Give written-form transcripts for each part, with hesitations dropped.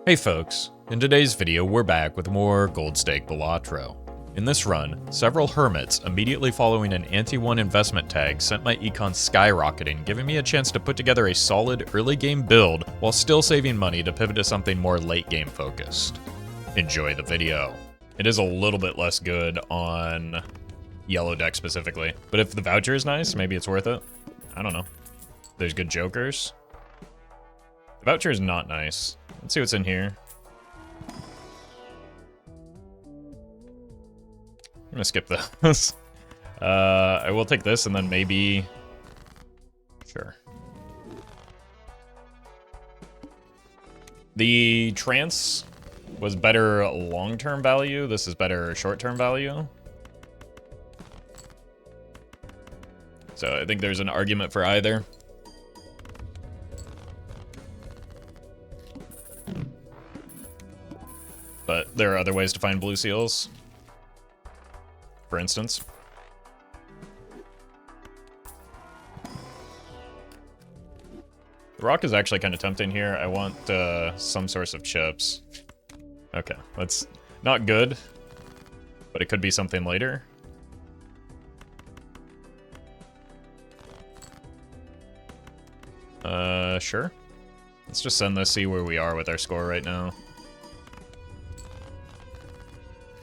Hey folks, in today's video we're back with more Gold Stake Balatro. In this run, several Hermits immediately following an Ante 1 investment tag sent my econ skyrocketing, giving me a chance to put together a solid early game build while still saving money to pivot to something more late game focused. Enjoy the video. It is a little bit less good on yellow deck specifically, but if the voucher is nice, maybe it's worth it. I don't know. There's good jokers. The voucher is not nice. Let's see what's in here. I'm gonna skip this. I will take this and then maybe... Sure. The trance was better long-term value. This is better short-term value. So I think there's an argument for either. But there are other ways to find blue seals. For instance. The rock is actually kind of tempting here. I want some source of chips. Okay, that's not good, but it could be something later. Sure. Let's just send this, see where we are with our score right now.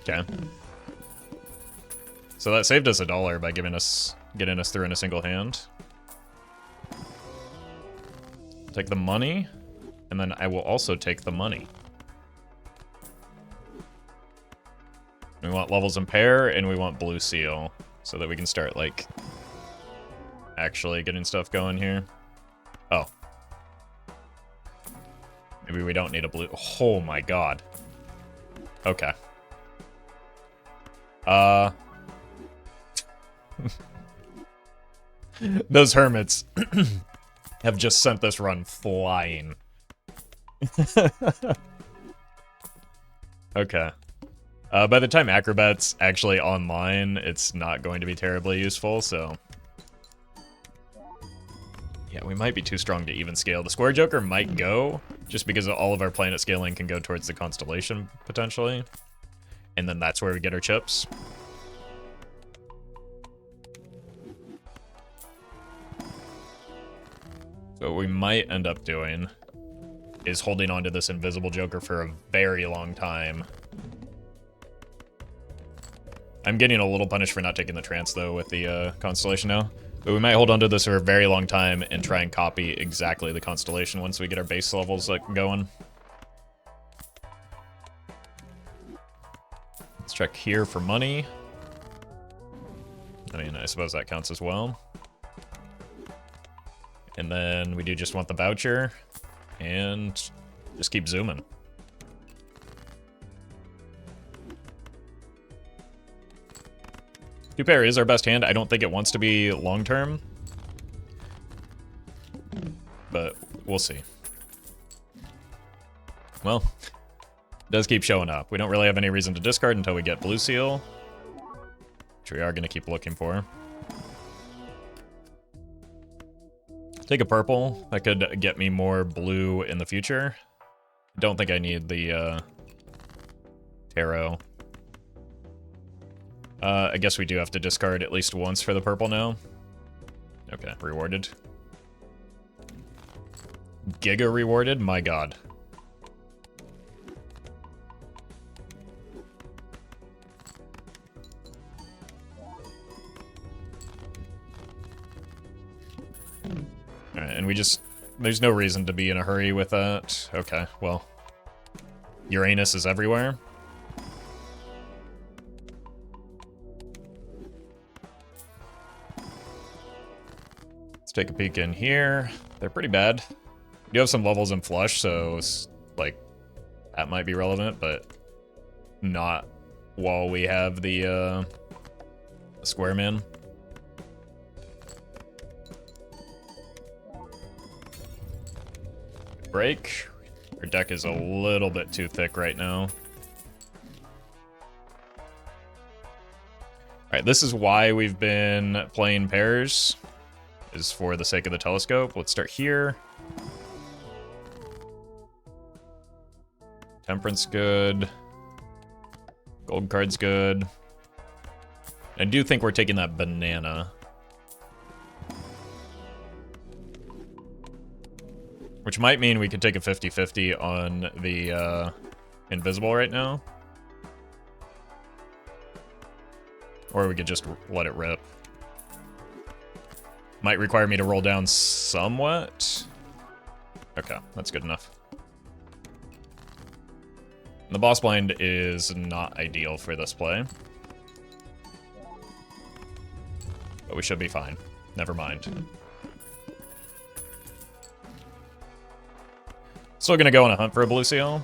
Okay. So that saved us $1 by getting us through in a single hand. Take the money, and then I will also take the money. We want levels in pair, and we want blue seal, so that we can start, like, actually getting stuff going here. Oh. Maybe we don't need a blue... Oh my god. Okay. Those Hermits have just sent this run flying. Okay. By the time Acrobat's actually online, it's not going to be terribly useful, so... Yeah, we might be too strong to even scale. The Square Joker might go, just because all of our planet scaling can go towards the constellation, potentially. And then that's where we get our chips. So what we might end up doing is holding on to this invisible joker for a very long time. I'm getting a little punished for not taking the trance, though, with the constellation now. But we might hold on to this for a very long time and try and copy exactly the constellation once we get our base levels going. Let's check here for money. I mean, I suppose that counts as well. And then we do just want the voucher, and just keep zooming. Two pair is our best hand. I don't think it wants to be long term, but we'll see. Well, it does keep showing up. We don't really have any reason to discard until we get blue seal, which we are going to keep looking for. Take a purple. That could get me more blue in the future. Don't think I need the tarot. I guess we do have to discard at least once for the purple now. Okay, rewarded. Giga rewarded? My god. Alright, and we just... There's no reason to be in a hurry with that. Okay, well. Uranus is everywhere. Let's take a peek in here. They're pretty bad. We do have some levels in flush, so, like, that might be relevant, but not while we have the square man. Break. Our deck is a little bit too thick right now. Alright, this is why we've been playing pairs, is for the sake of the telescope. Let's start here. Temperance good. Gold card's good. I do think we're taking that banana. Which might mean we could take a 50-50 on the invisible right now. Or we could just let it rip. Might require me to roll down somewhat. Okay, that's good enough. The boss blind is not ideal for this play. But we should be fine. Never mind. Still gonna go on a hunt for a blue seal.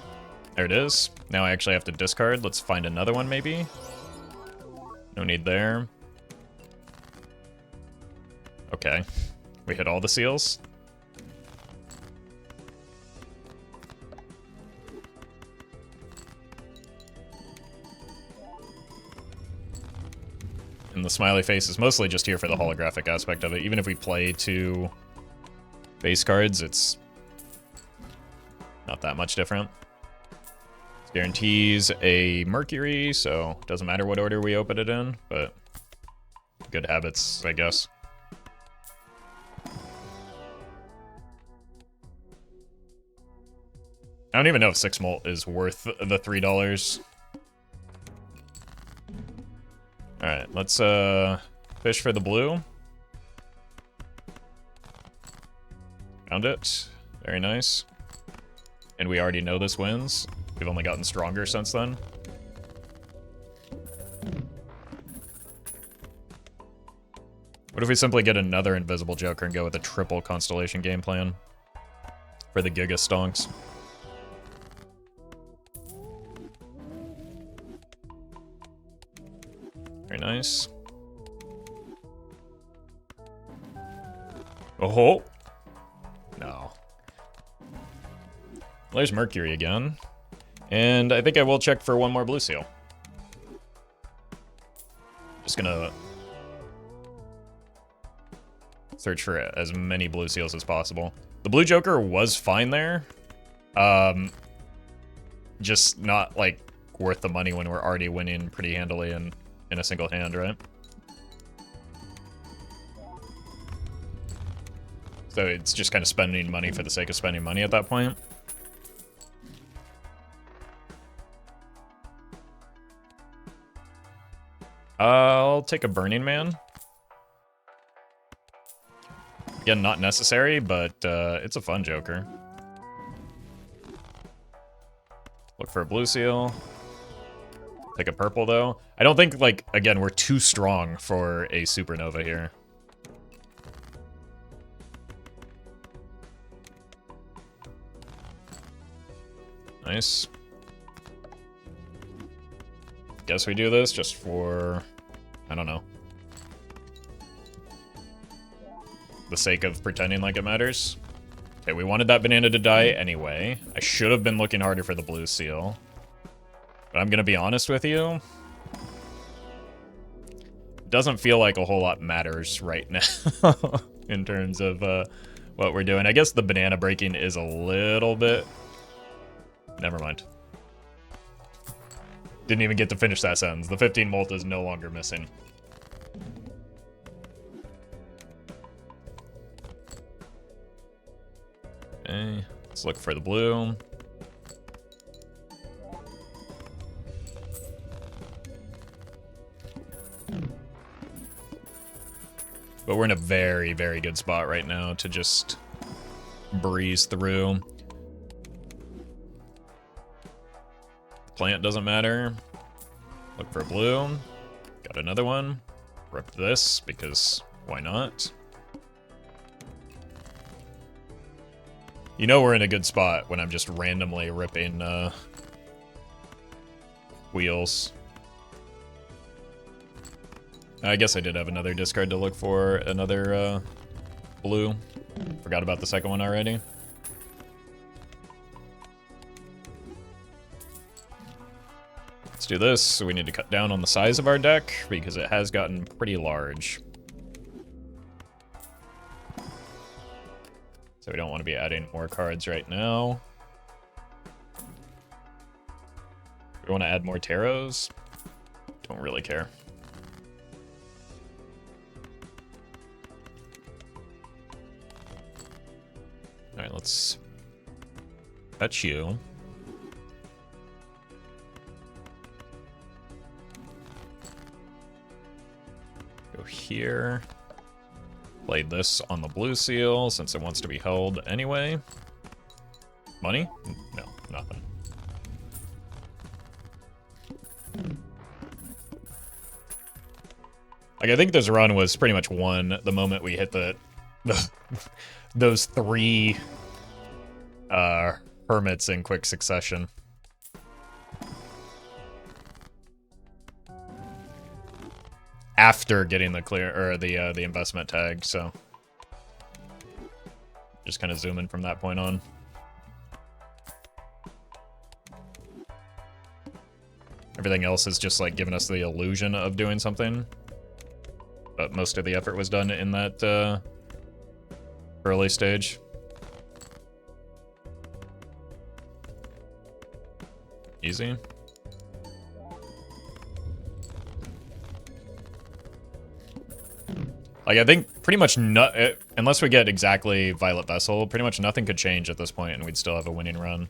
There it is. Now I actually have to discard. Let's find another one maybe. No need there. Okay. We hit all the seals. And the smiley face is mostly just here for the holographic aspect of it. Even if we play 2 base cards, it's not that much different. This guarantees a Mercury, so it doesn't matter what order we open it in, but good habits, I guess. I don't even know if 6 molt is worth the $3. Alright, let's fish for the blue. Found it. Very nice. And we already know this wins. We've only gotten stronger since then. What if we simply get another invisible Joker and go with a triple constellation game plan for the Giga Stonks? Very nice. Oh! No. Well, there's Mercury again. And I think I will check for one more blue seal. Just gonna search for as many blue seals as possible. The blue Joker was fine there. Just not, like, worth the money when we're already winning pretty handily in a single hand, right? So it's just kind of spending money for the sake of spending money at that point. I'll take a Burning Man. Again, not necessary, but it's a fun Joker. Look for a blue seal. Take a purple, though. I don't think, like, again, we're too strong for a supernova here. Nice. Guess we do this just for, I don't know, the sake of pretending like it matters. Okay, we wanted that banana to die anyway. I should have been looking harder for the blue seal. But I'm gonna be honest with you. Doesn't feel like a whole lot matters right now in terms of what we're doing. I guess the banana breaking is a little bit... Never mind. Didn't even get to finish that sentence. The 15 molt is no longer missing. Okay, let's look for the blue. But we're in a very, very good spot right now to just breeze through. Plant doesn't matter. Look for blue. Got another one. Rip this, because why not? You know we're in a good spot when I'm just randomly ripping wheels. I guess I did have another discard to look for another blue. Forgot about the second one already. Let's do this. So we need to cut down on the size of our deck because it has gotten pretty large. So we don't want to be adding more cards right now. We want to add more tarots? Don't really care. Alright, let's fetch you. Go here. Play this on the blue seal since it wants to be held anyway. Money? No, nothing. Like, I think this run was pretty much won the moment we hit those 3 hermits in quick succession. After getting the clear or the investment tag, so just kind of zoom in from that point on. Everything else is just like giving us the illusion of doing something, but most of the effort was done in that early stage. Easy. Like, I think pretty much unless we get exactly Violet Vessel, pretty much nothing could change at this point and we'd still have a winning run.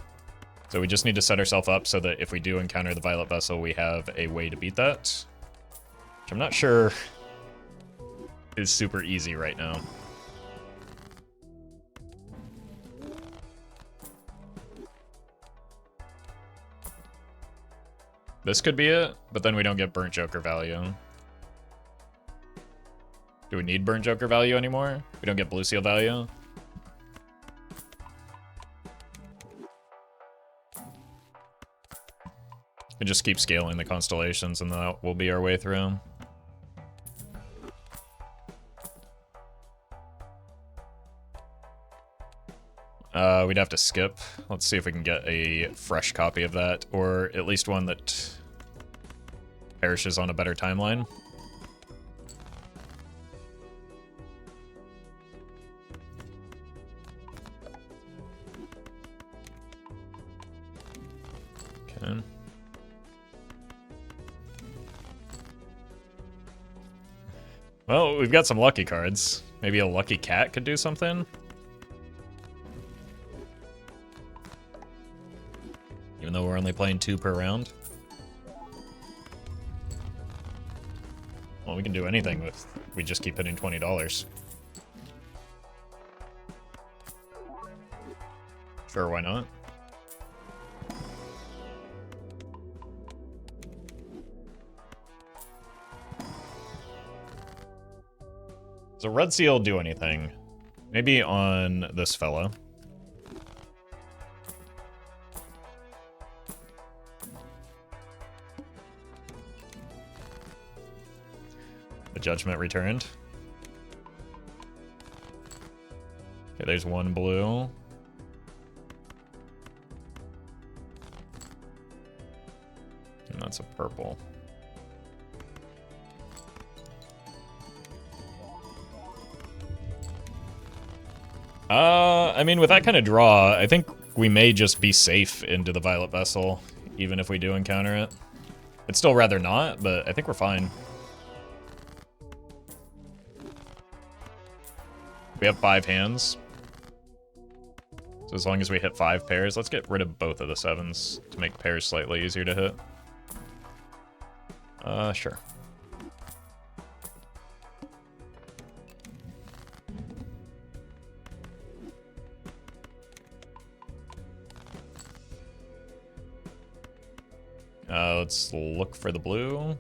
So we just need to set ourselves up so that if we do encounter the Violet Vessel, we have a way to beat that. Which I'm not sure is super easy right now. This could be it, but then we don't get Burnt Joker value. Do we need Burnt Joker value anymore? We don't get Blue Seal value? We just keep scaling the constellations and that will be our way through. We'd have to skip. Let's see if we can get a fresh copy of that, or at least one that perishes on a better timeline. Okay. Well, we've got some lucky cards. Maybe a lucky cat could do something? Even though we're only playing 2 per round. Well, we can do anything if we just keep hitting $20. Sure, why not? Does a red seal do anything? Maybe on this fella. The judgment returned. Okay, there's 1 blue. And that's a purple. I mean, with that kind of draw, I think we may just be safe into the Violet Vessel, even if we do encounter it. It's still rather not, but I think we're fine. We have 5 hands. So as long as we hit 5 pairs, let's get rid of both of the 7s to make pairs slightly easier to hit. Sure. Let's look for the blue.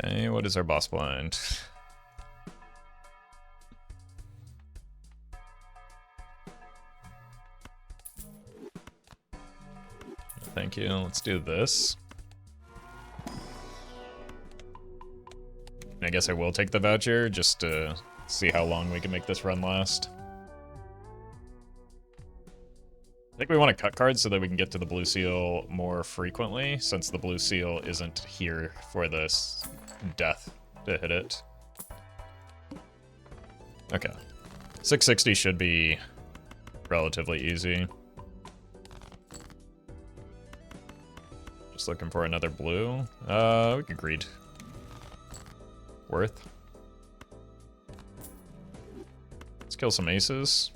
Okay, what is our boss blind? Thank you. Let's do this. I guess I will take the voucher just to see how long we can make this run last. think we want to cut cards so that we can get to the blue seal more frequently, since the blue seal isn't here for this death to hit it. Okay. 660 should be relatively easy. Just looking for another blue. We can greed. Worth. Let's kill some aces.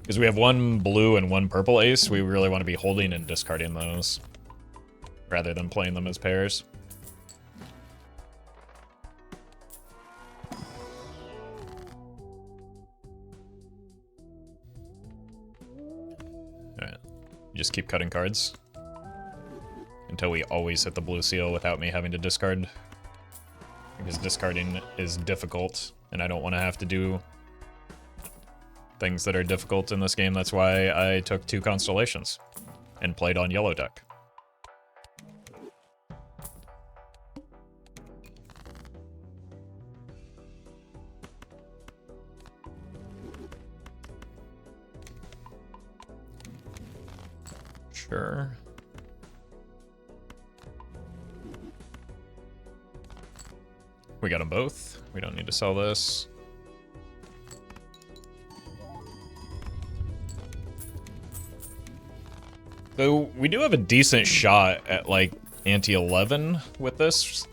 Because we have one blue and one purple ace, we really want to be holding and discarding those, rather than playing them as pairs. Alright, just keep cutting cards until we always hit the blue seal without me having to discard. Because discarding is difficult, and I don't want to have to do things that are difficult in this game. That's why I took 2 constellations and played on yellow deck. Sure. We got them both. We don't need to sell this. So we do have a decent shot at like ante 11 with this.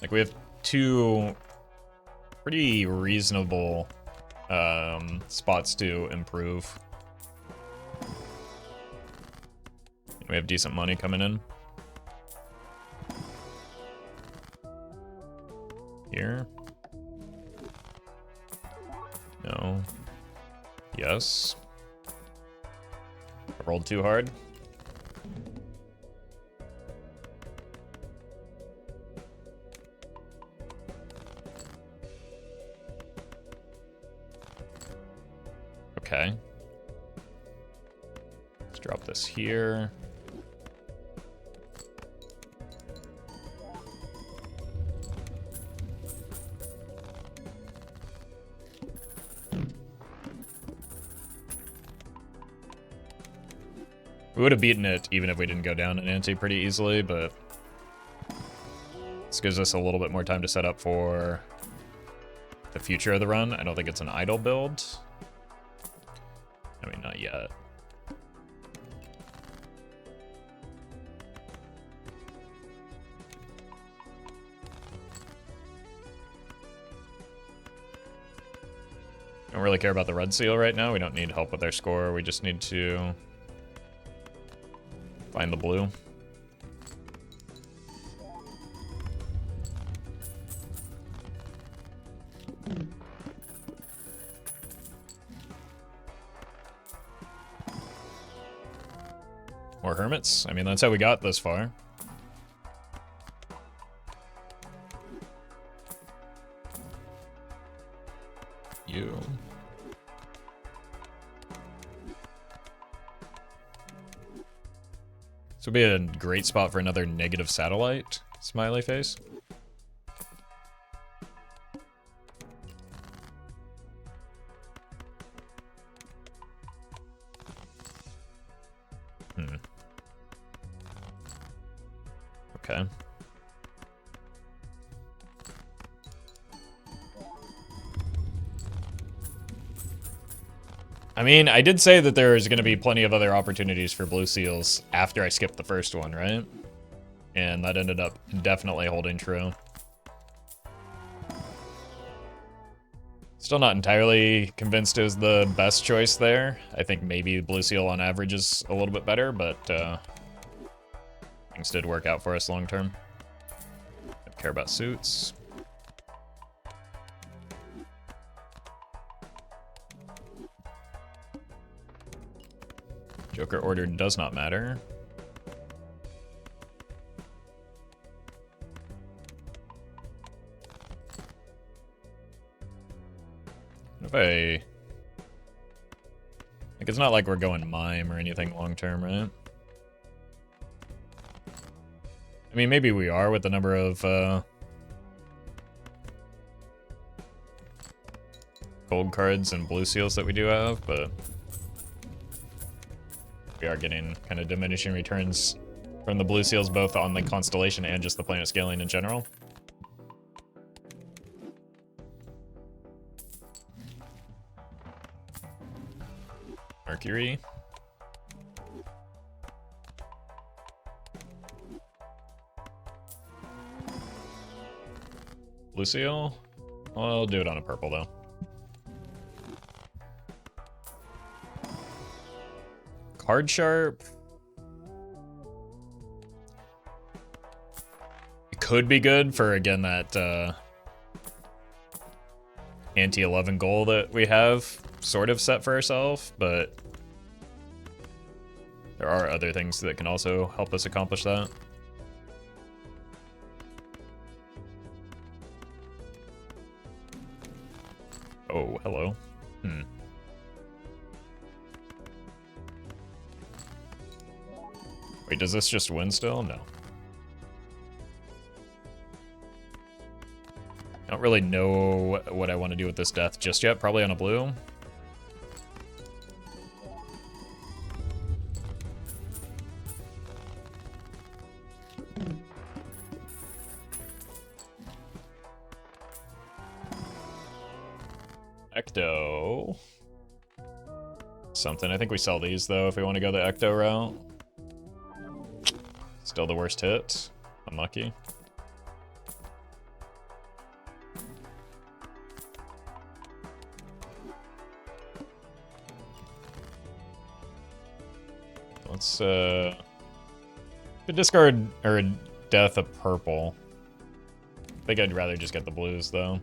Like we have 2 pretty reasonable spots to improve. We have decent money coming in. Here. No. Yes. I rolled too hard. Okay. Let's drop this here. We would have beaten it even if we didn't go down an ante pretty easily, but this gives us a little bit more time to set up for the future of the run. I don't think it's an idle build. I mean, not yet. Don't really care about the red seal right now. We don't need help with our score. We just need to find the blue. More hermits. I mean, that's how we got this far. You. This would be a great spot for another negative satellite. Smiley face. Okay. I mean, I did say that there's going to be plenty of other opportunities for blue seals after I skipped the first one, right? And that ended up definitely holding true. Still not entirely convinced it was the best choice there. I think maybe blue seal on average is a little bit better, but things did work out for us long term. Don't care about suits. Joker order does not matter. If I... Like, it's not like we're going mime or anything long term, right? I mean, maybe we are with the number of gold cards and blue seals that we do have, but we are getting kind of diminishing returns from the blue seals, both on the constellation and just the planet scaling in general. Mercury. Blue seal? Well, I'll do it on a purple, though. Card sharp. It could be good for, again, that Ante 11 goal that we have sort of set for ourselves, but there are other things that can also help us accomplish that. Oh, hello. Wait, does this just win still? No. I don't really know what I want to do with this death just yet. Probably on a blue. Ecto. Something. I think we sell these, though, if we want to go the Ecto route. Still the worst hit. Unlucky. Let's, discard, or death a purple. I think I'd rather just get the blues, though.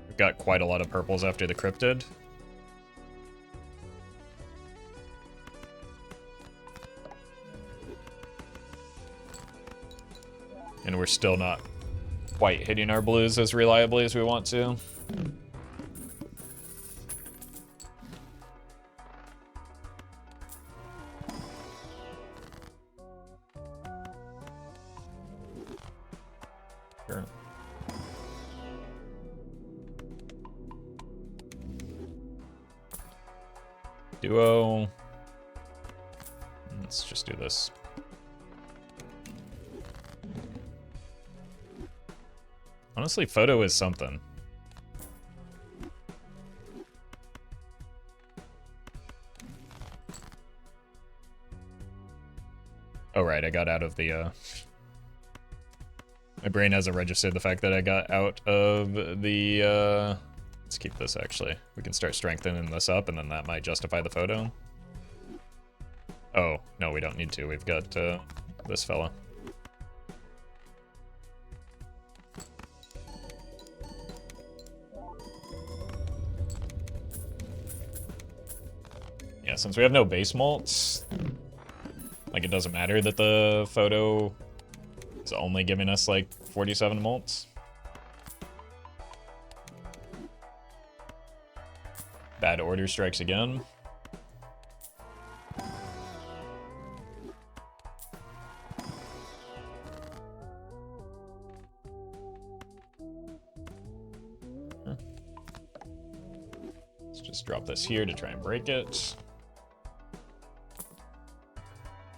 We've got quite a lot of purples after the cryptid. And we're still not quite hitting our blues as reliably as we want to. Sure. Duo. Let's just do this. Honestly, photo is something. Oh, right, I got out of the, my brain hasn't registered the fact that I got out of the, let's keep this, actually. We can start strengthening this up, and then that might justify the photo. Oh, no, we don't need to. We've got, this fella. Yeah, since we have no base malts, like, it doesn't matter that the photo is only giving us, like, 47 malts. Bad order strikes again. Let's just drop this here to try and break it.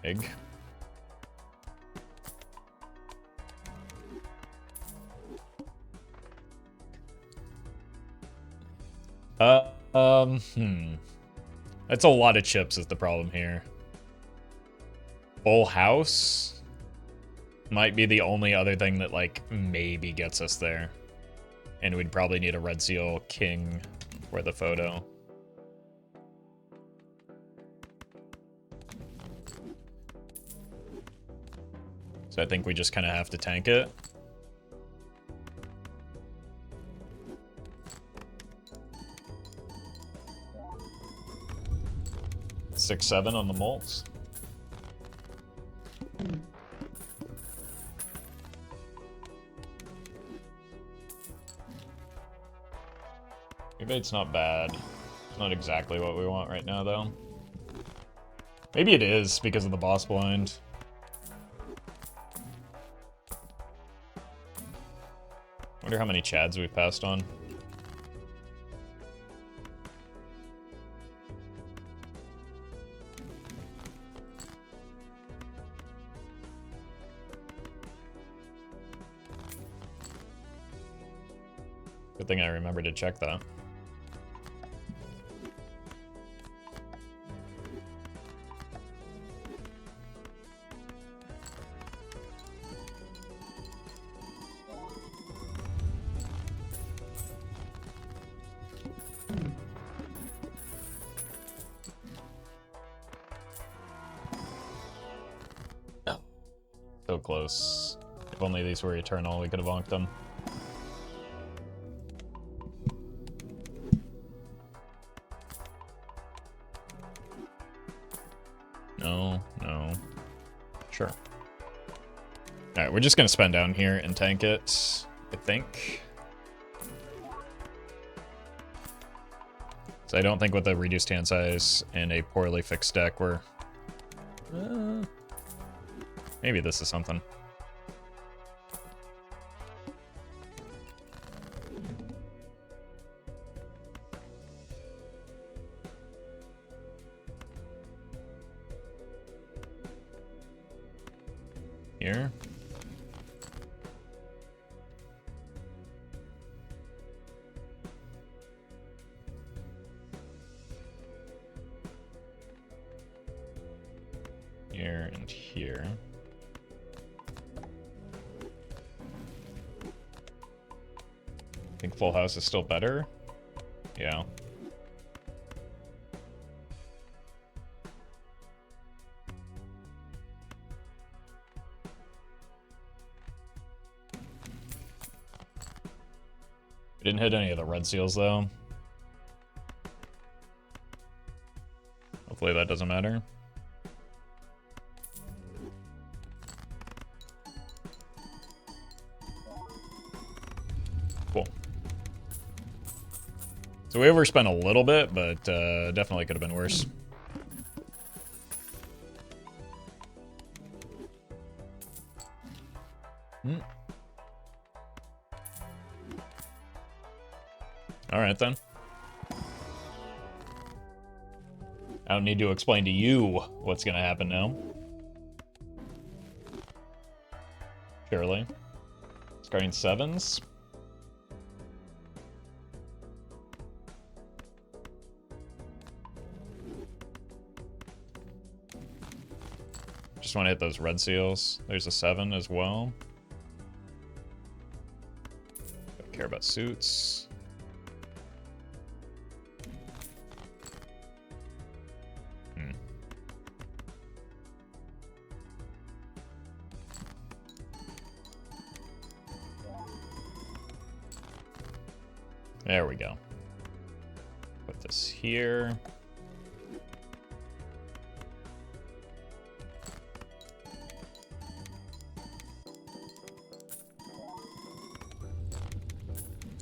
Egg. That's a lot of chips is the problem here. Full house might be the only other thing that, like, maybe gets us there. And we'd probably need a red seal king for the photo. So I think we just kind of have to tank it. Six, 7 on the malts. Rebate's not bad. It's not exactly what we want right now, though. Maybe it is because of the boss blind. Wonder how many Chads we've passed on. Good thing I remembered to check that. So close. If only these were eternal, we could have onked them. No, no. Sure. Alright, we're just gonna spend down here and tank it, I think. So I don't think with a reduced hand size and a poorly fixed deck we're... maybe this is something. Here. Here and here. I think full house is still better. Yeah. We didn't hit any of the red seals though. Hopefully that doesn't matter. Cool. So we overspent a little bit, but definitely could have been worse. All right, then. I don't need to explain to you what's going to happen now. Surely. Scoring sevens. Just want to hit those red seals. There's a 7 as well. Don't care about suits. There we go. Put this here.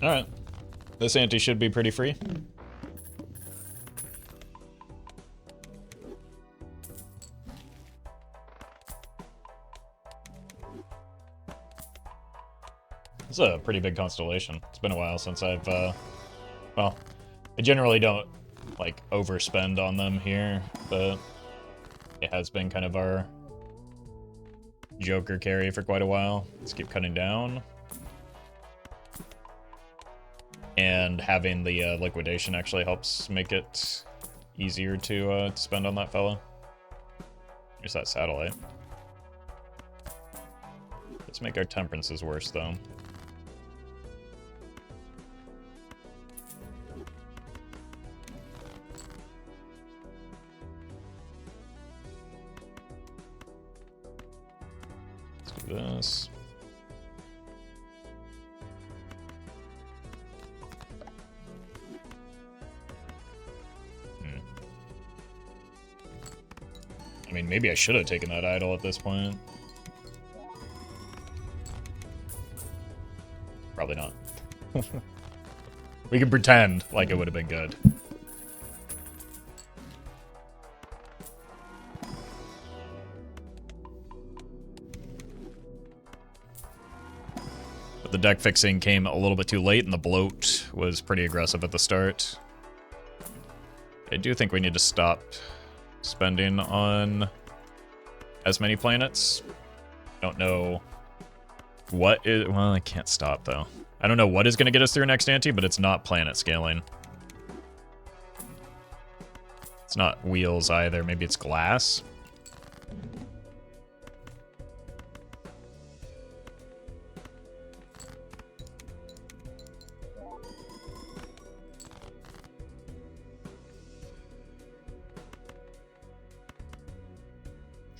All right. This ante should be pretty free. It's a pretty big constellation. It's been a while since I've, well, I generally don't, like, overspend on them here, but it has been kind of our Joker carry for quite a while. Let's keep cutting down. And having the liquidation actually helps make it easier to spend on that fella. Here's that satellite. Let's make our temperances worse, though. Let's do this. I mean, maybe I should have taken that idol at this point. Probably not. We can pretend like it would have been good. But the deck fixing came a little bit too late, and the bloat was pretty aggressive at the start. I do think we need to stop spending on as many planets. Don't know what is... Well, I can't stop, though. I don't know what is going to get us through next ante, but it's not planet scaling. It's not wheels either. Maybe it's glass.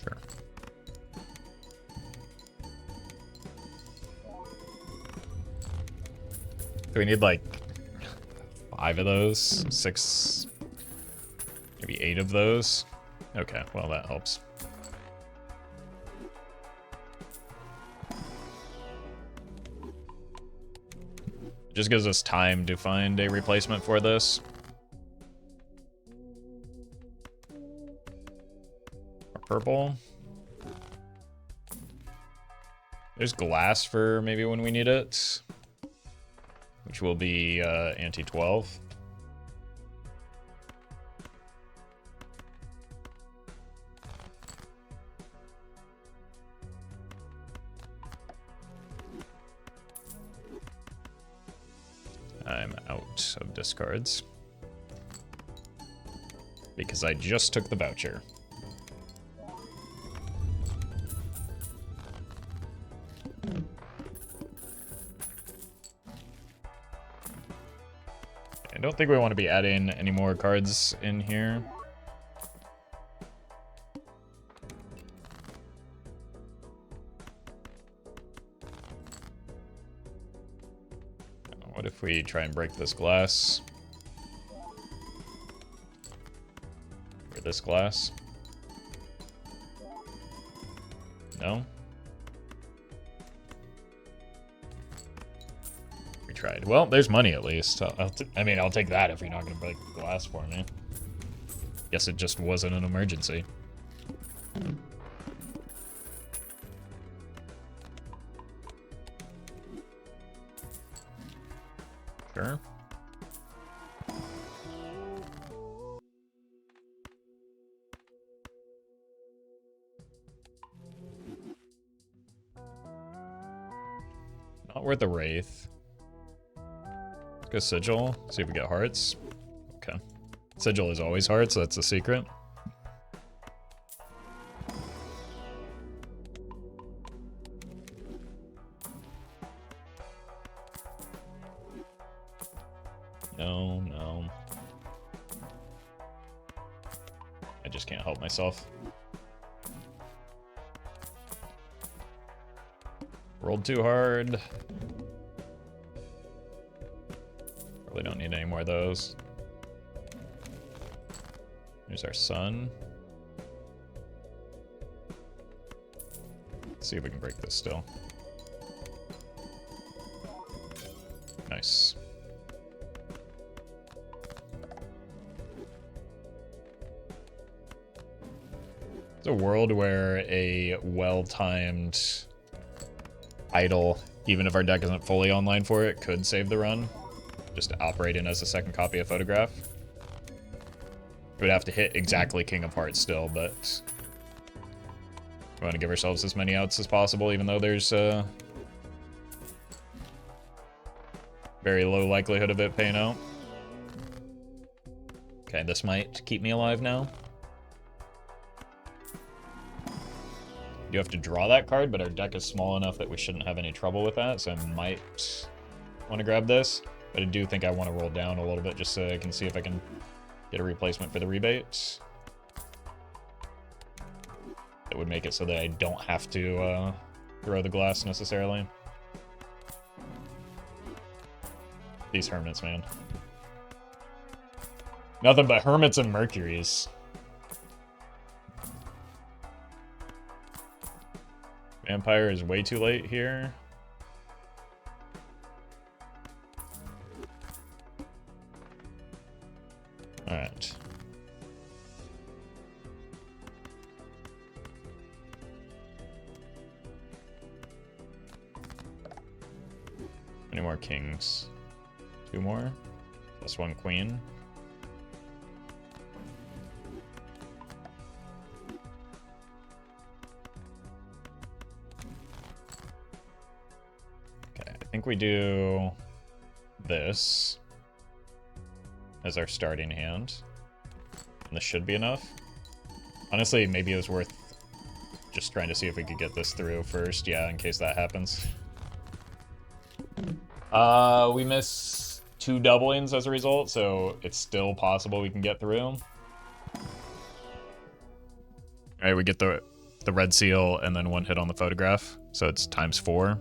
Sure. Do we need like 5 of those? 6? Maybe 8 of those? Okay, well that helps. It just gives us time to find a replacement for this. Or purple. There's glass for maybe when we need it, which will be ante 12. I'm out of discards because I just took the voucher. I don't think we want to be adding any more cards in here. What if we try and break this glass? Or this glass? No? We tried. Well, there's money at least. I mean, I'll take that if you're not going to break the glass for me. Guess it just wasn't an emergency. Sure. Not worth a Wraith. Let's go Sigil, see if we get hearts. Okay. Sigil is always hearts, so that's the secret. No, no. I just can't help myself. Rolled too hard. Probably don't need any more of those. Here's our sun. Let's see if we can break this still. Nice. It's a world where a well-timed idle, even if our deck isn't fully online for it, could save the run. Just operating as a second copy of Photograph. We would have to hit exactly King of Hearts still, but we want to give ourselves as many outs as possible, even though there's a very low likelihood of it paying out. Okay, this might keep me alive now. You have to draw that card, but our deck is small enough that we shouldn't have any trouble with that, so I might want to grab this. But I do think I want to roll down a little bit just so I can see if I can get a replacement for the rebate. That would make it so that I don't have to throw the glass necessarily. These Hermits, man. Nothing but Hermits and Mercuries. Vampire is way too late here. Alright. Any more kings? 2 more? Plus 1 queen. Okay, I think we do this as our starting hand. And this should be enough. Honestly, maybe it was worth just trying to see if we could get this through first, yeah, in case that happens. We miss 2 doublings as a result, so it's still possible we can get through. Alright, we get the red seal and then 1 hit on the photograph, so it's ×4.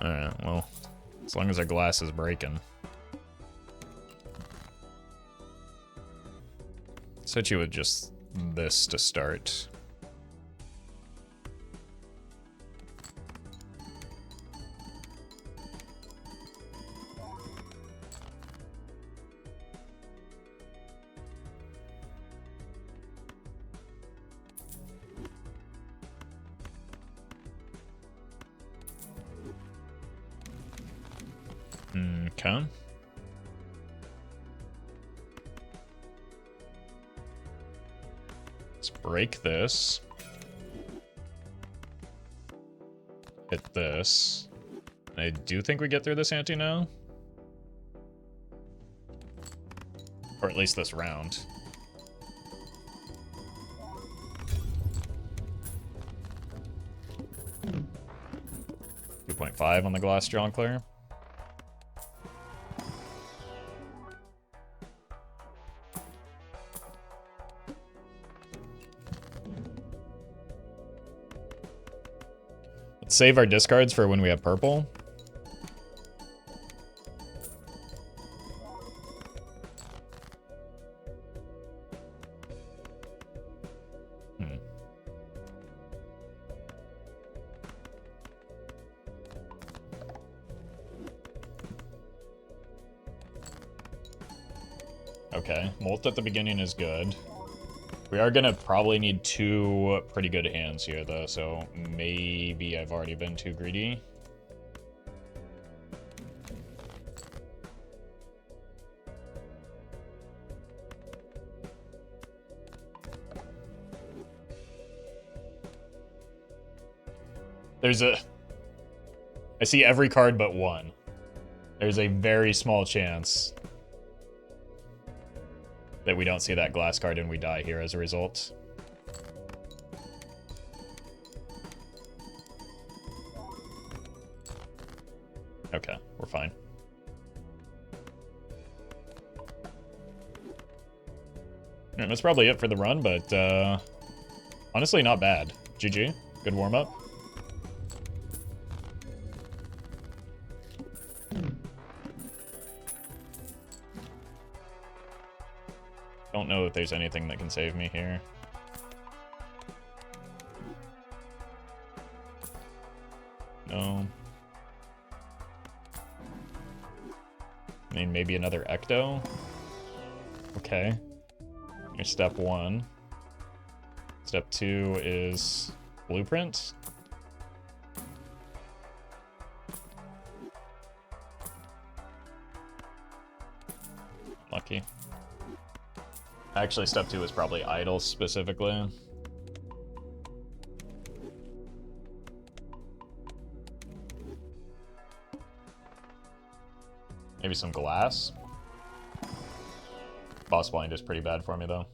Alright, well, as long as our glass is breaking. Set you with just this to start. Okay. Let's break this. Hit this. I do think we get through this ante now. Or at least this round. .5 on the glass jongleur. Let's save our discards for when we have purple. Okay, Molt at the beginning is good. We are gonna probably need 2 pretty good hands here, though, so maybe I've already been too greedy. I see every card but 1. There's a very small chance that we don't see that glass card and we die here as a result. Okay, we're fine. Yeah, that's probably it for the run, but honestly not bad. GG, good warm-up. Don't know if there's anything that can save me here. No. I mean, maybe another Ecto? Okay. Here's step 1. Step 2 is Blueprint. Lucky. Actually, step 2 is probably idle specifically. Maybe some glass. Boss blind is pretty bad for me, though.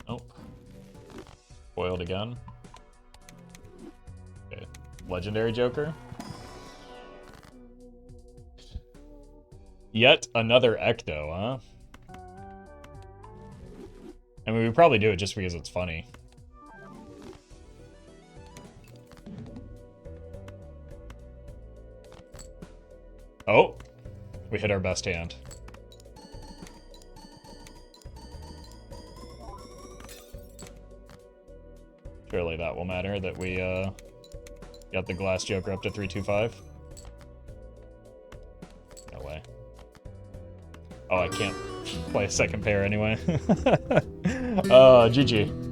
Nope. Foiled again. Okay. Legendary Joker. Yet another Ecto, huh? I mean, we probably do it just because it's funny. Oh! We hit our best hand. Surely that will matter that we got the glass Joker up to 325. Oh, I can't play a second pair anyway. GG.